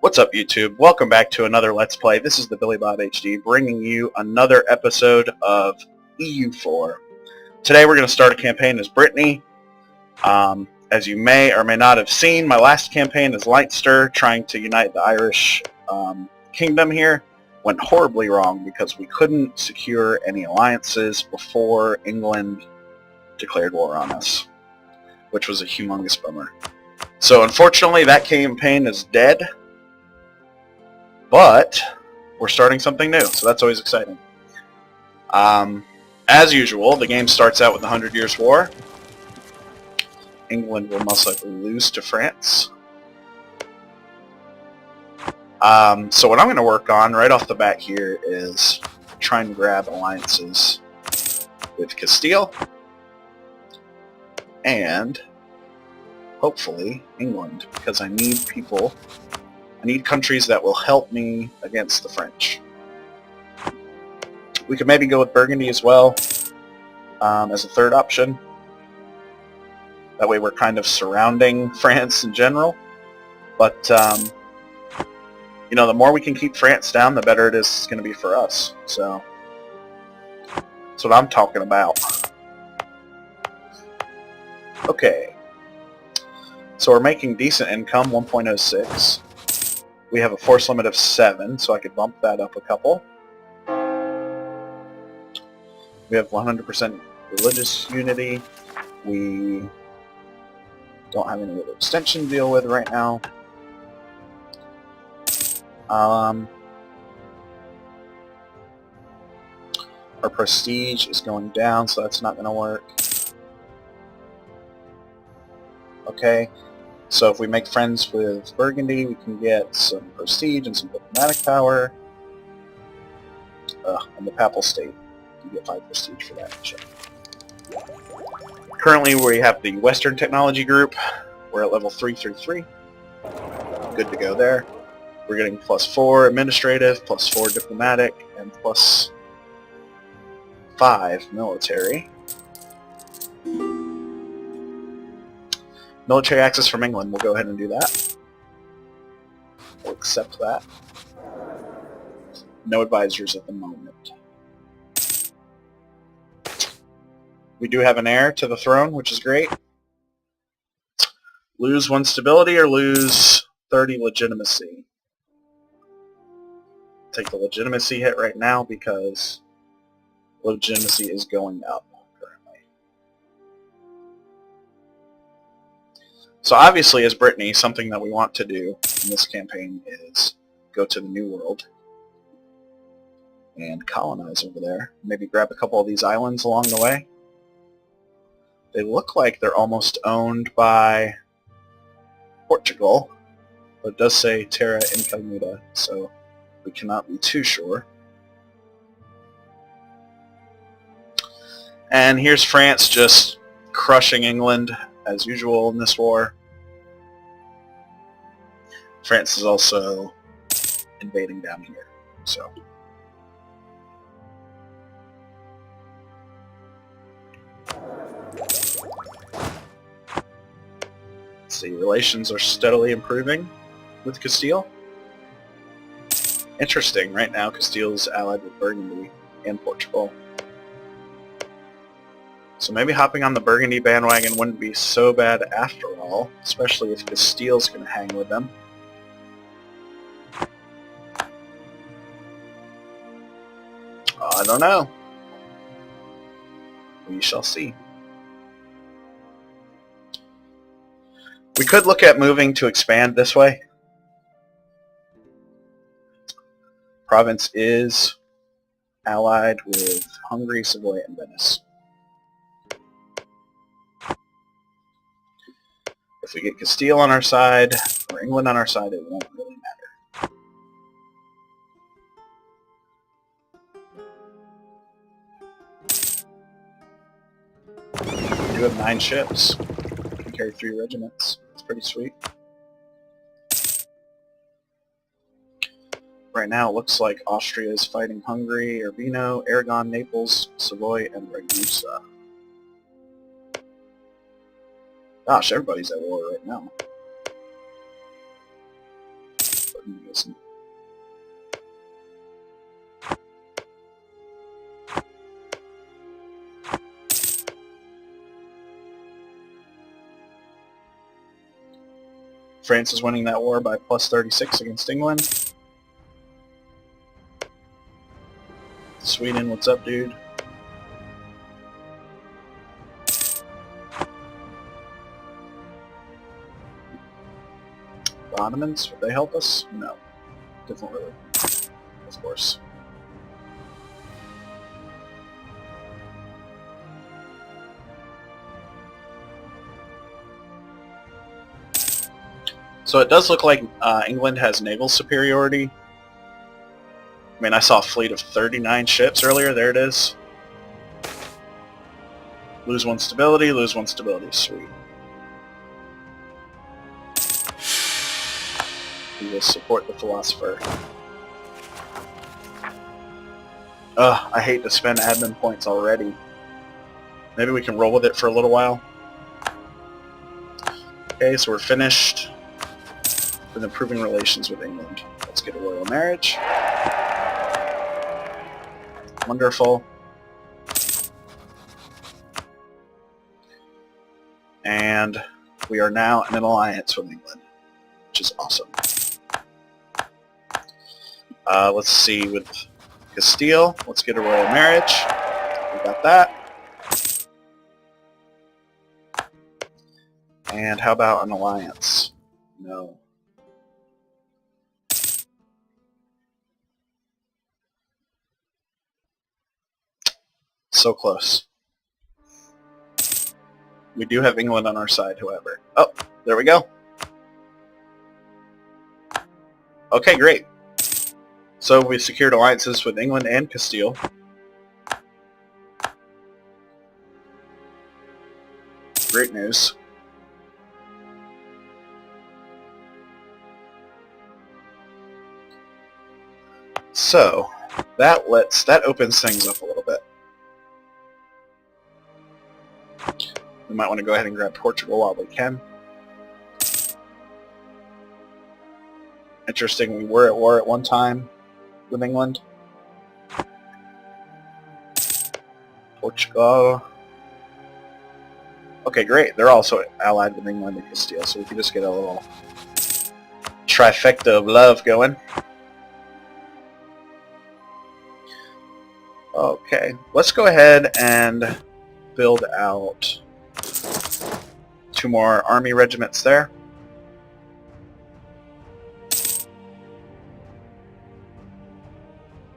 What's up, YouTube? Welcome back to another Let's Play. This is TheBillyBobHD bringing you another episode of EU4. Today we're going to start a campaign as Brittany. As you may or may not have seen, my last campaign as Leinster, trying to unite the Irish kingdom here, went horribly wrong because we couldn't secure any alliances before England declared war on us, which was a humongous bummer. So unfortunately that campaign is dead. But we're starting something new, so that's always exciting. As usual, the game starts out with the 100 Years' War. England will most likely lose to France. So what I'm going to work on right off the bat here is try and grab alliances with Castile and hopefully England, because I need people. I need countries that will help me against the French. We could maybe go with Burgundy as well as a third option. That way we're kind of surrounding France in general. But, you know, the more we can keep France down, the better it is going to be for us. So, that's what I'm talking about. Okay. So we're making decent income, 1.06. We have a force limit of 7, so I could bump that up a couple. We have 100% religious unity. We don't have any other extension to deal with right now. Our prestige is going down, so that's not going to work. Okay. So if we make friends with Burgundy, we can get some prestige and some diplomatic power. And the Papal State, you get 5 prestige for that. Sure. Currently we have the Western Technology Group. We're at level 333. Good to go there. We're getting +4 administrative, +4 diplomatic, and +5 military. Military access from England, we'll go ahead and do that. We'll accept that. No advisors at the moment. We do have an heir to the throne, which is great. Lose 1 stability or lose 30 legitimacy. Take the legitimacy hit right now because legitimacy is going up. So obviously, as Brittany, something that we want to do in this campaign is go to the New World and colonize over there. Maybe grab a couple of these islands along the way. They look like they're almost owned by Portugal, but it does say Terra Incognita, so we cannot be too sure. And here's France just crushing England as usual in this war. France is also invading down here, so. Let's see, relations are steadily improving with Castile. Interesting, right now Castile's allied with Burgundy and Portugal. So maybe hopping on the Burgundy bandwagon wouldn't be so bad after all, especially if Castile's going to hang with them. I don't know. We shall see. We could look at moving to expand this way. Province is allied with Hungary, Savoy, and Venice. If we get Castile on our side, or England on our side, it won't really matter. We do have 9 ships. We can carry 3 regiments. It's pretty sweet. Right now it looks like Austria is fighting Hungary, Urbino, Aragon, Naples, Savoy, and Ragusa. Gosh, everybody's at war right now. France is winning that war by plus 36 against England. Sweden, what's up, dude? The Ottomans, would they help us? No. Different really. Of course. So it does look like England has naval superiority. I mean, I saw a fleet of 39 ships earlier. There it is. Lose one stability, lose one stability. Sweet. We will support the philosopher. Ugh, I hate to spend admin points already. Maybe we can roll with it for a little while. Okay, so we're finished with improving relations with England. Let's get a royal marriage. Wonderful. And we are now in an alliance with England, which is awesome. Let's see, with Castile, let's get a royal marriage. We got that. And how about an alliance? No. So close. We do have England on our side, however. Oh, there we go. Okay, great. So we've secured alliances with England and Castile. Great news. So that opens things up a little bit. We might want to go ahead and grab Portugal while we can. Interesting, we were at war at one time with England. Portugal. Okay, great. They're also allied with England and Castile, so we can just get a little trifecta of love going. Okay, let's go ahead and build out 2 more army regiments there.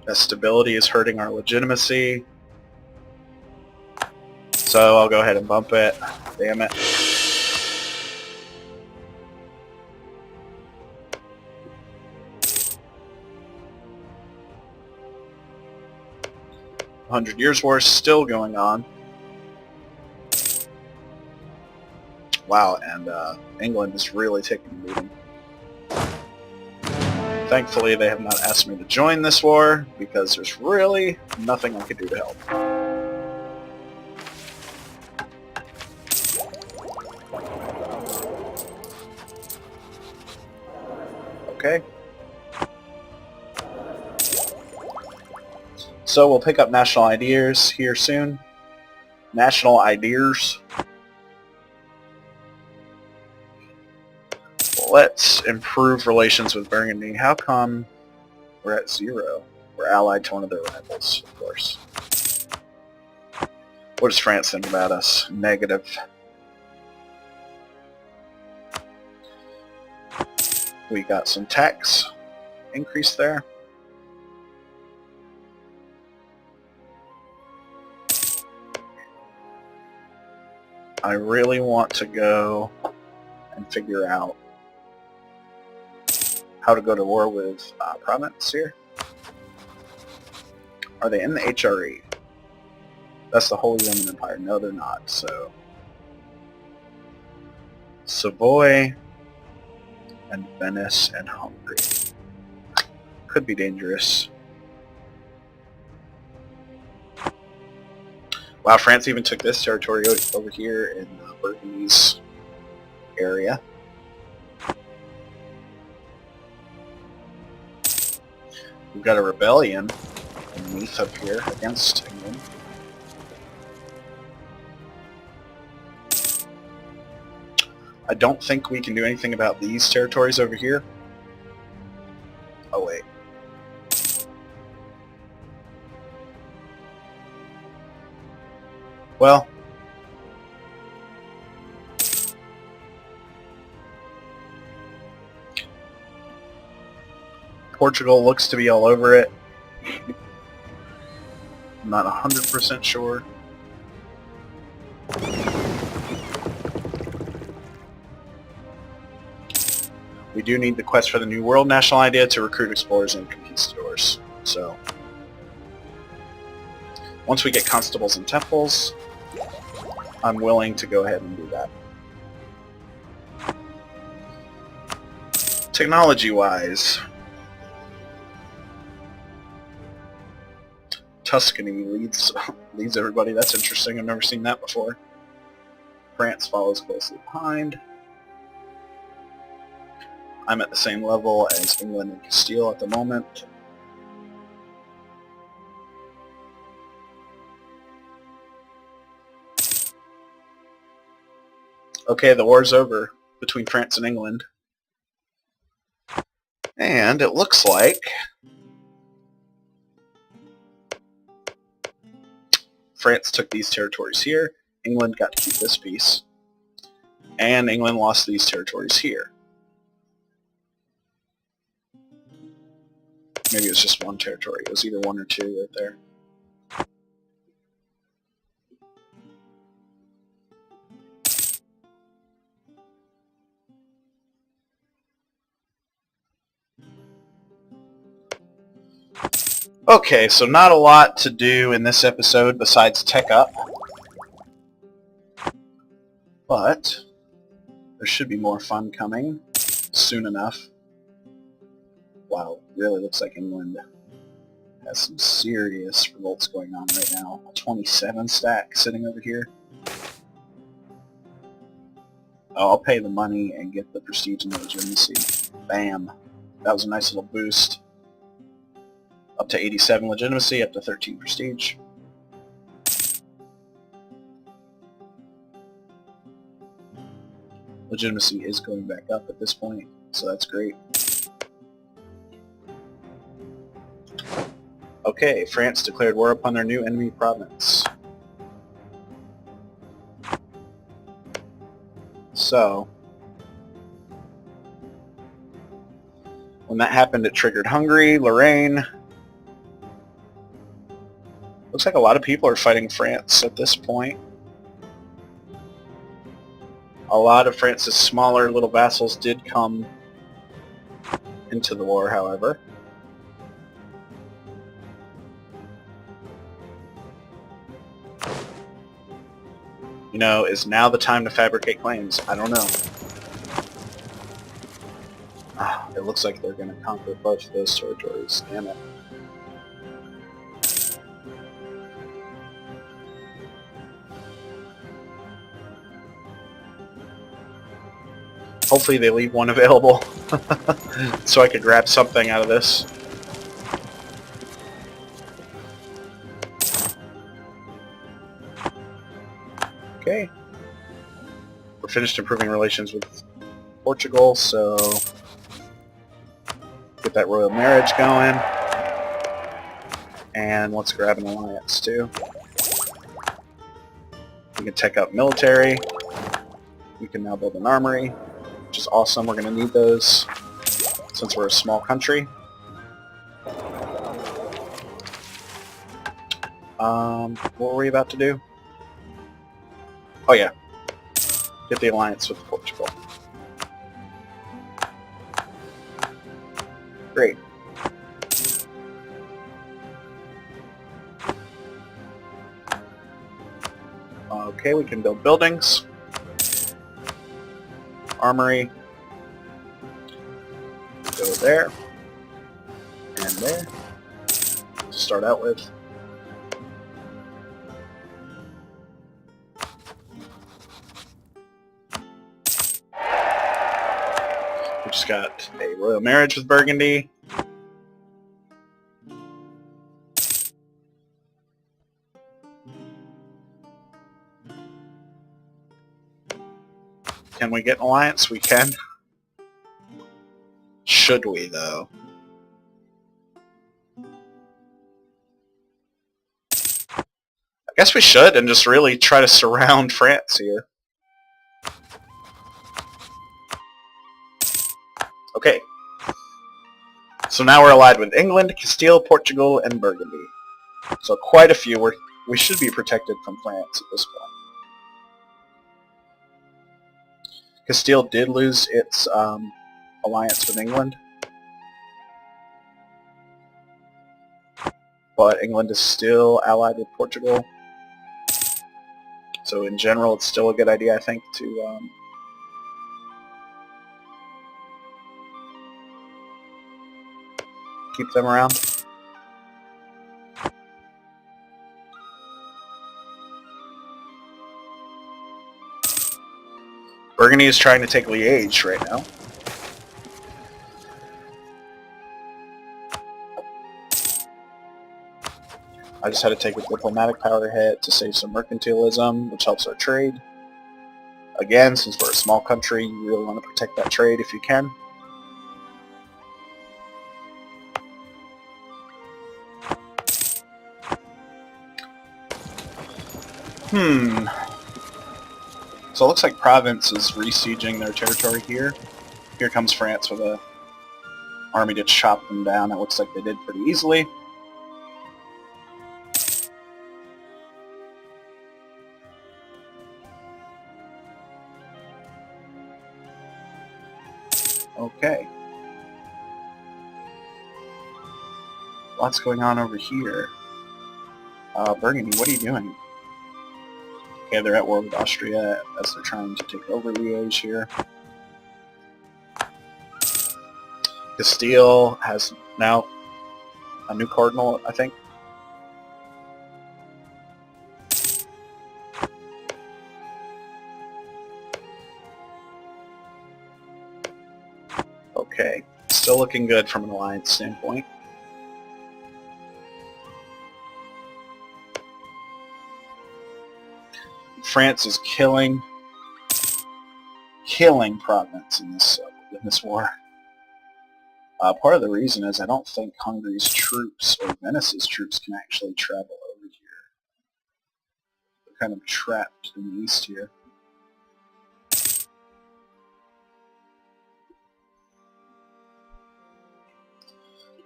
That stability is hurting our legitimacy. So I'll go ahead and bump it. Damn it. Hundred Years' War is still going on. Wow, and England is really taking the lead. Thankfully, they have not asked me to join this war, because there's really nothing I could do to help. Okay. So we'll pick up national ideas here soon. National ideas. Let's improve relations with Burgundy. How come we're at 0? We're allied to one of their rivals, of course. What does France think about us? Negative. We got some tax increase there. I really want to go and figure out how to go to war with Province here. Are they in the HRE? That's the Holy Roman Empire. No, they're not. So Savoy and Venice and Hungary. Could be dangerous. Wow, France even took this territory over here in Burgundy's area. We've got a rebellion underneath up here against England. I don't think we can do anything about these territories over here. Oh wait. Well, Portugal looks to be all over it. I'm not 100% sure. We do need the quest for the New World national idea to recruit explorers and conquistadors. So, once we get constables and temples, I'm willing to go ahead and do that. Technology-wise, Tuscany leads everybody. That's interesting. I've never seen that before. France follows closely behind. I'm at the same level as England and Castile at the moment. Okay, the war's over between France and England. And it looks like France took these territories here, England got to keep this piece, and England lost these territories here. Maybe it was just one territory. It was either one or two right there. Okay, so not a lot to do in this episode besides tech up. But there should be more fun coming soon enough. Wow, really looks like England has some serious revolts going on right now. A 27 stack sitting over here. Oh, I'll pay the money and get the prestige and the legitimacy. Bam. That was a nice little boost. Up to 87 legitimacy, up to 13 prestige. Legitimacy is going back up at this point, so that's great. Okay, France declared war upon their new enemy province. So, when that happened, it triggered Hungary, Lorraine. Looks like a lot of people are fighting France at this point. A lot of France's smaller little vassals did come into the war, however. You know, is now the time to fabricate claims? I don't know. It looks like they're going to conquer both of those territories. Damn it. Hopefully they leave one available so I could grab something out of this. Okay. We're finished improving relations with Portugal, so get that royal marriage going. And let's grab an alliance too. We can tech up military. We can now build an armory, which is awesome. We're going to need those since we're a small country. What were we about to do? Oh yeah, get the alliance with Portugal. Great. Okay, we can build buildings. Armory. Go there. And there. To start out with. We just got a royal marriage with Burgundy. Can we get an alliance? We can. Should we, though? I guess we should, and just really try to surround France here. Okay. So now we're allied with England, Castile, Portugal, and Burgundy. So quite a few. We should be protected from France at this point. Castile did lose its alliance with England. But England is still allied with Portugal. So in general, it's still a good idea, I think, to keep them around. Burgundy is trying to take Liège right now. I just had to take a diplomatic power hit to save some mercantilism, which helps our trade. Again, since we're a small country, you really want to protect that trade if you can. So it looks like Provence is resieging their territory here. Here comes France with an army to chop them down. It looks like they did pretty easily. Okay. Lots going on over here. Burgundy, what are you doing? Okay, they're at war with Austria as they're trying to take over Liège here. Castile has now a new cardinal, I think. Okay, still looking good from an alliance standpoint. France is killing Provence in this war. Part of the reason is I don't think Hungary's troops or Venice's troops can actually travel over here. They're kind of trapped in the east here.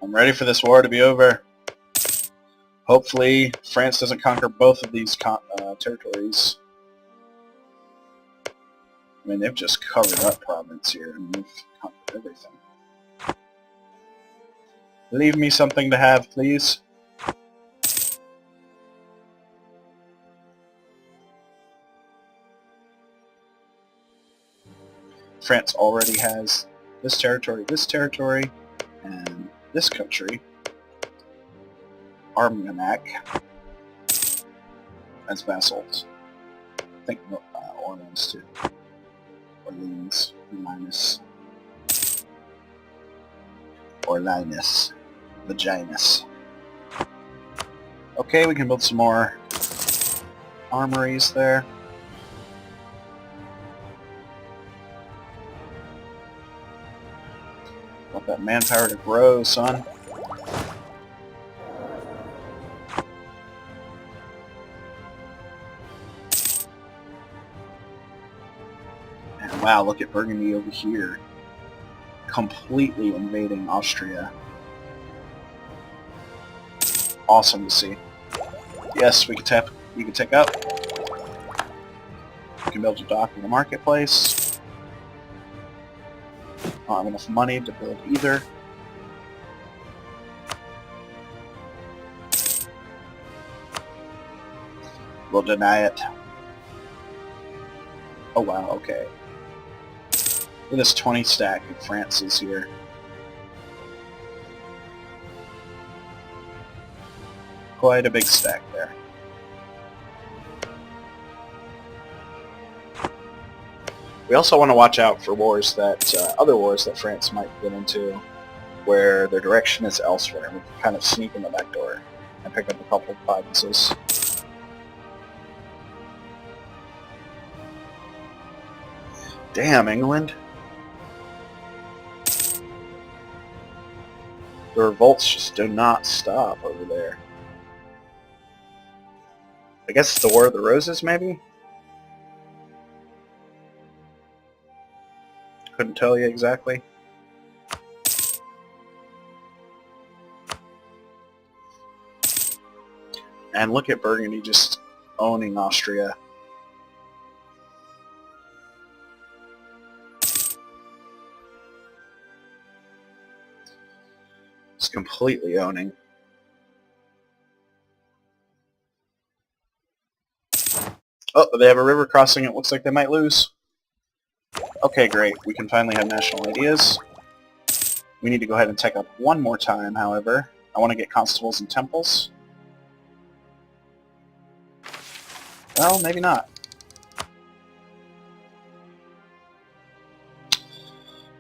I'm ready for this war to be over. Hopefully, France doesn't conquer both of these territories. I mean, they've just covered up Provence here, and they've conquered everything. Leave me something to have, please. France already has this territory, and this country, Armagnac, as vassals. I think Orleans too. Orleans, Orlinus, Vaginus. Okay, we can build some more armories there. Want that manpower to grow, son. And wow, look at Burgundy over here. Completely invading Austria. Awesome to see. Yes, we can take up. We can build a dock in the marketplace. I don't have enough money to build either. We'll deny it. Oh wow, okay. Look at this 20 stack of France's here. Quite a big stack there. We also want to watch out for wars that, other wars that France might get into, where their direction is elsewhere. We can kind of sneak in the back door and pick up a couple of provinces. Damn, England. The revolts just do not stop over there. I guess it's the War of the Roses, maybe? Couldn't tell you exactly. And look at Burgundy just owning Austria. It's completely owning. Oh, they have a river crossing. It looks like they might lose. Okay, great. We can finally have national ideas. We need to go ahead and tech up one more time, however. I want to get constables and temples. Well, maybe not.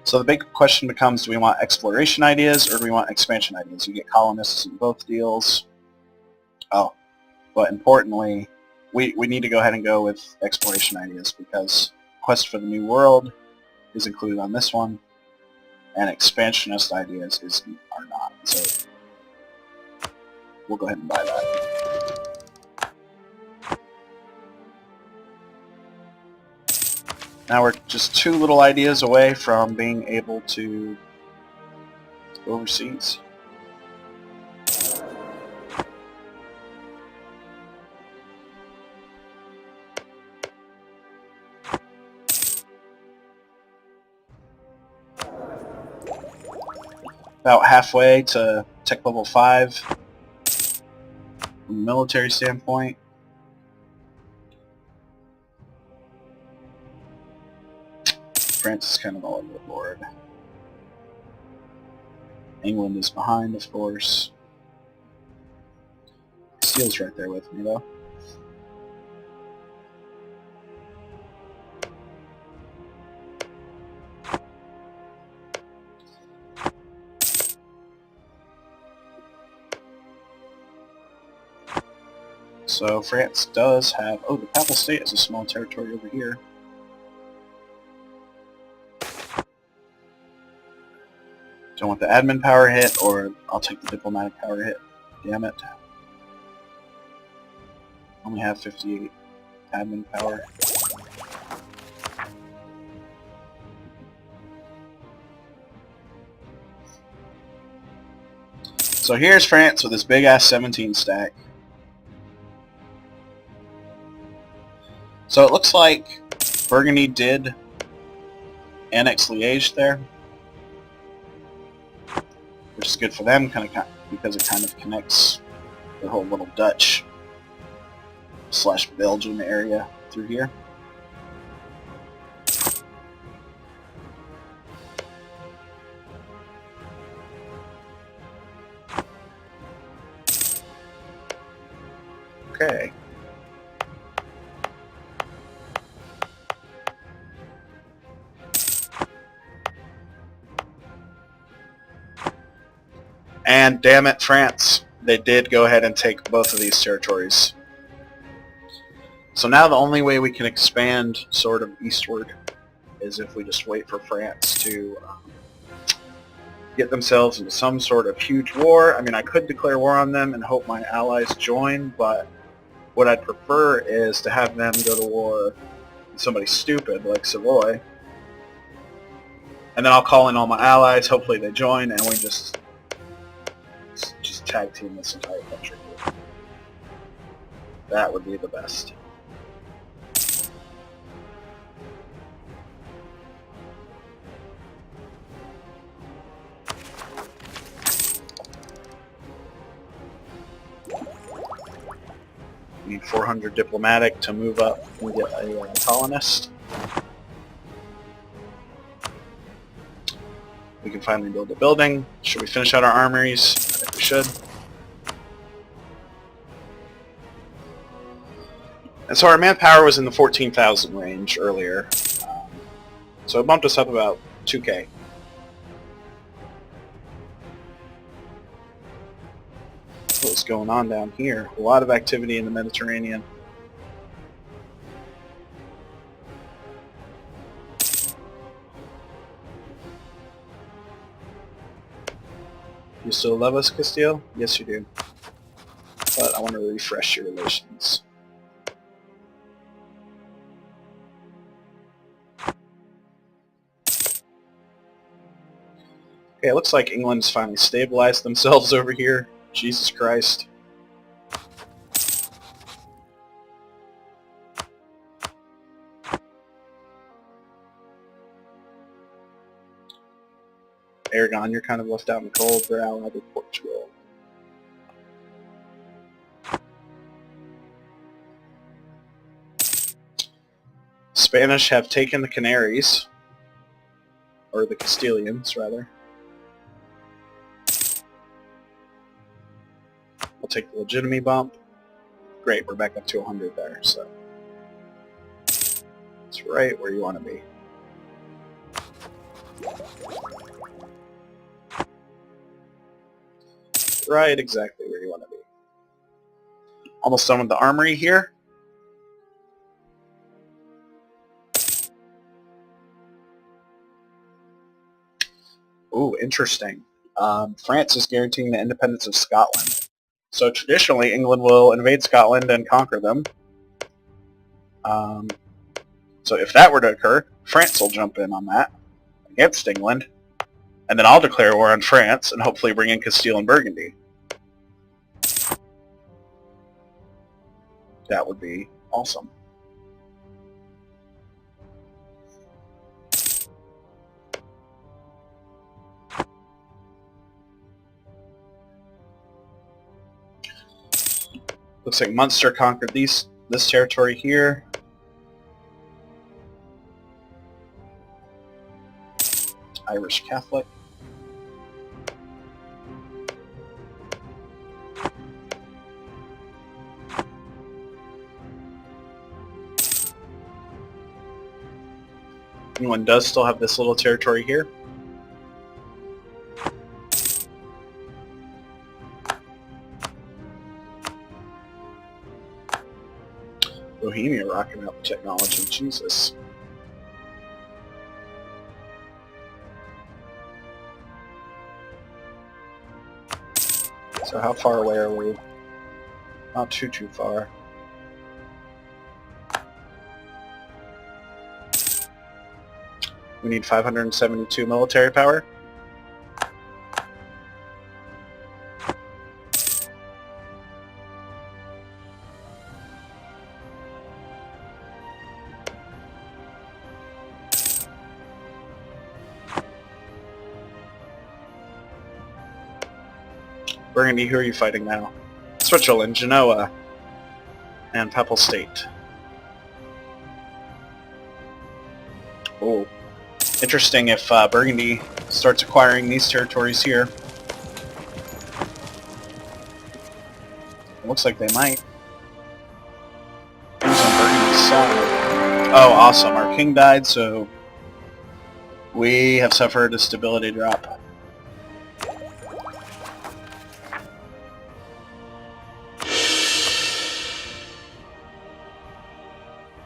So the big question becomes, do we want exploration ideas or do we want expansion ideas? You get colonists in both deals. Oh, but importantly, we need to go ahead and go with exploration ideas because Quest for the New World is included on this one, and expansionist ideas are not. So we'll go ahead and buy that. Now we're just 2 little ideas away from being able to go overseas. About halfway to tech level 5 from a military standpoint. France is kind of all over the board. England is behind, of course. Steel's right there with me, though. So France does have... Oh, the Papal State is a small territory over here. Do I want the admin power hit, or I'll take the diplomatic power hit? Damn it. Only have 58 admin power. So here's France with this big-ass 17 stack. So it looks like Burgundy did annex Liège there, which is good for them because it kind of connects the whole little Dutch / Belgium area through here. Okay. And damn it, France. They did go ahead and take both of these territories. So now the only way we can expand sort of eastward is if we just wait for France to get themselves into some sort of huge war. I mean, I could declare war on them and hope my allies join, but what I'd prefer is to have them go to war with somebody stupid like Savoy. And then I'll call in all my allies, hopefully they join, and we just tag team this entire country. That would be the best. We need 400 diplomatic to move up and get a colonist. We can finally build a building. Should we finish out our armories? I think we should. And so our manpower was in the 14,000 range earlier. So it bumped us up about 2K. What's going on down here? A lot of activity in the Mediterranean. You still love us, Castile? Yes, you do. But I want to refresh your relations. Okay, it looks like England's finally stabilized themselves over here. Jesus Christ. Aragon, you're kind of left out in the cold. They're allied with Portugal. Spanish have taken the Canaries. Or the Castilians, rather. We'll take the legitimacy bump. Great, we're back up to 100 there, so... It's right where you want to be. Right exactly where you want to be. Almost done with the armory here. Ooh, interesting. France is guaranteeing the independence of Scotland. So traditionally, England will invade Scotland and conquer them. So if that were to occur, France will jump in on that against England. And then I'll declare war on France and hopefully bring in Castile and Burgundy. That would be awesome. Looks like Munster conquered this territory here. Irish Catholic. England does still have this little territory here. Bohemia rocking out the technology, Jesus. So how far away are we? Not too far. We need 572 military power. Burgundy, who are you fighting now? Switzerland, Genoa, and Papal State. Oh, interesting if Burgundy starts acquiring these territories here. It looks like they might. Who's on Burgundy's side? Oh, awesome. Our king died, so we have suffered a stability drop.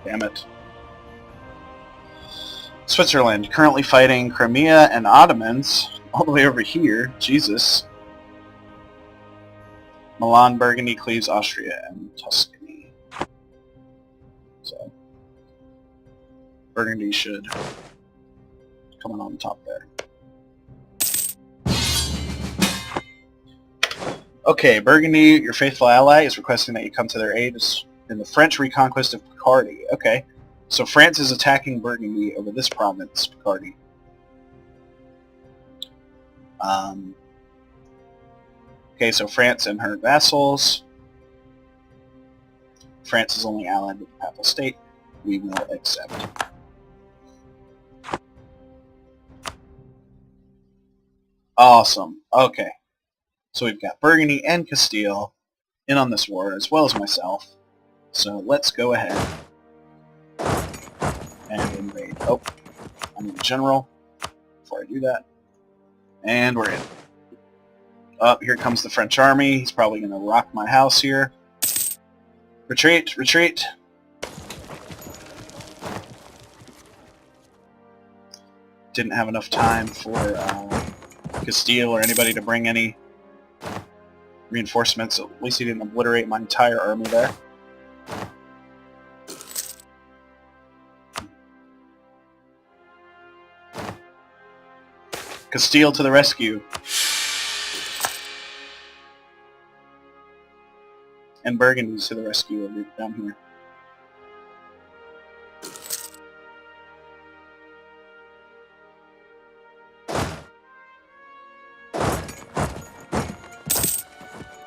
Damn it. Switzerland, currently fighting Crimea and Ottomans, all the way over here. Jesus. Milan, Burgundy, Cleves, Austria, and Tuscany. So, Burgundy should come on top there. Okay, Burgundy, your faithful ally, is requesting that you come to their aid in the French reconquest of Picardy. Okay. So France is attacking Burgundy over this province, Picardy. Okay, so France and her vassals. France is only allied with the Papal State. We will accept. Awesome. Okay. So we've got Burgundy and Castile in on this war, as well as myself. So let's go ahead and invade. Oh, I need a general before I do that. And we're in. Up, here comes the French army. He's probably going to rock my house here. Retreat, retreat. Didn't have enough time for Castile or anybody to bring any reinforcements. At least he didn't obliterate my entire army there. Castile to the rescue. And Burgundy to the rescue over down here.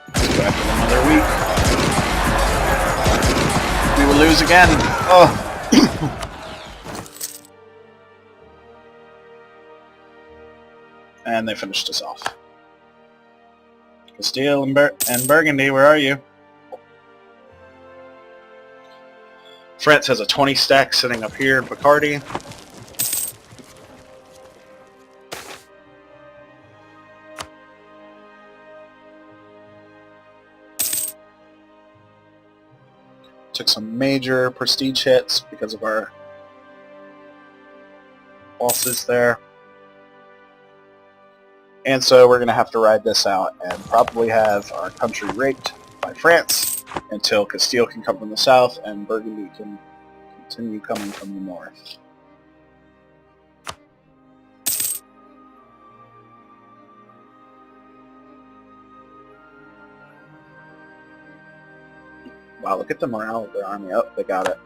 Let's go after another week. We will lose again. Oh. And they finished us off. Castile and Burgundy, where are you? France has a 20 stack sitting up here in Picardy. Took some major prestige hits because of our losses there. And so we're going to have to ride this out and probably have our country raped by France until Castile can come from the south and Burgundy can continue coming from the north. Wow, look at the morale of their army. Oh, they got it.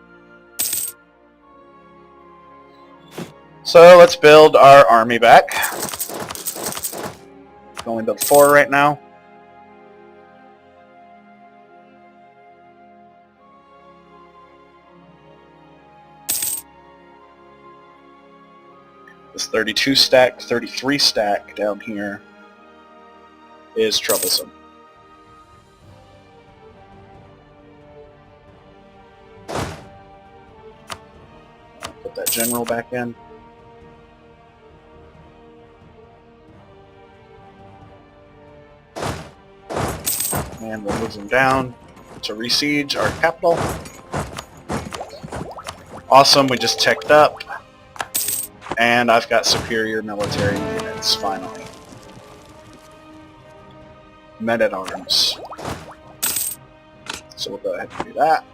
So let's build our army back. Only build 4 right now. This 32 stack, 33 stack down here is troublesome. Put that general back in. And we'll move them down to re-siege our capital. Awesome, we just teched up. And I've got superior military units, finally. Men-at-arms. So we'll go ahead and do that.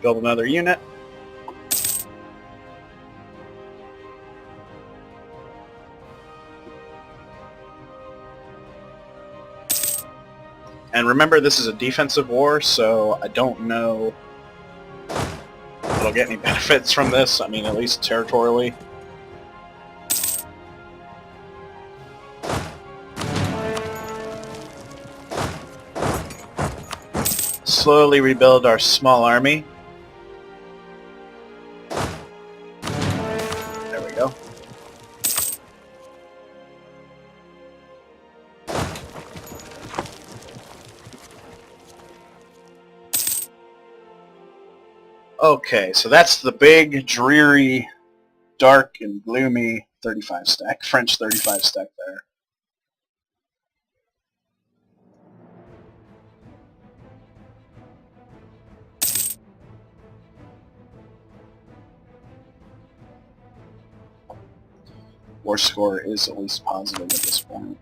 Build another unit. And remember, this is a defensive war, so I don't know if I'll get any benefits from this. I mean, at least territorially. Slowly rebuild our small army. There we go. Okay, so that's the big, dreary, dark, and gloomy 35 stack, French 35 stack there. War score is at least positive at this point.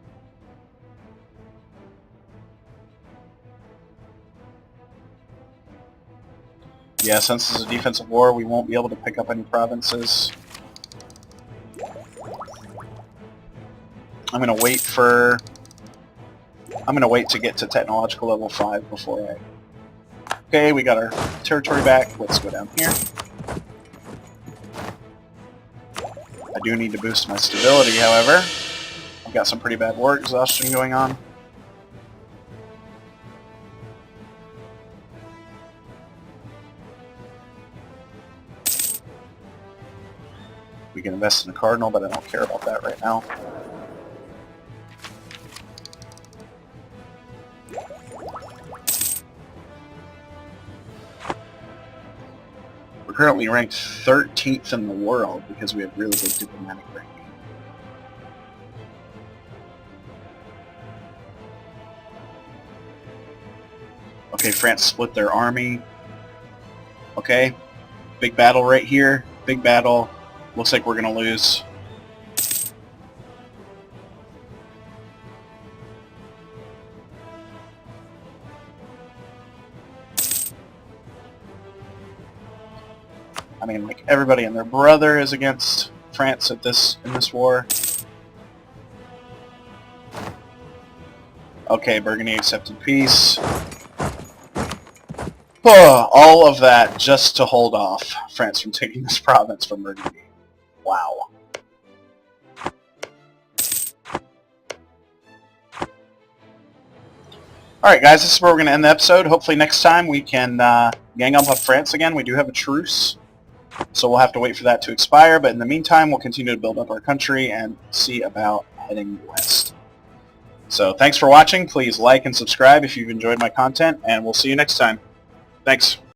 Yeah, since this is a defensive war, we won't be able to pick up any provinces. I'm gonna wait to get to technological level 5 before I... Okay, we got our territory back. Let's go down here. I do need to boost my stability, however. I've got some pretty bad war exhaustion going on. We can invest in a cardinal, but I don't care about that right now. We're currently ranked 13th in the world because we have really good diplomatic ranking. Okay, France split their army. Okay, big battle right here. Big battle. Looks like we're going to lose. I mean, like, everybody and their brother is against France in this war. Okay, Burgundy accepted peace. Oh, all of that just to hold off France from taking this province from Burgundy. Wow. Alright guys, this is where we're going to end the episode. Hopefully next time we can gang up on France again. We do have a truce, so we'll have to wait for that to expire. But in the meantime, we'll continue to build up our country and see about heading west. So thanks for watching. Please like and subscribe if you've enjoyed my content, and we'll see you next time. Thanks.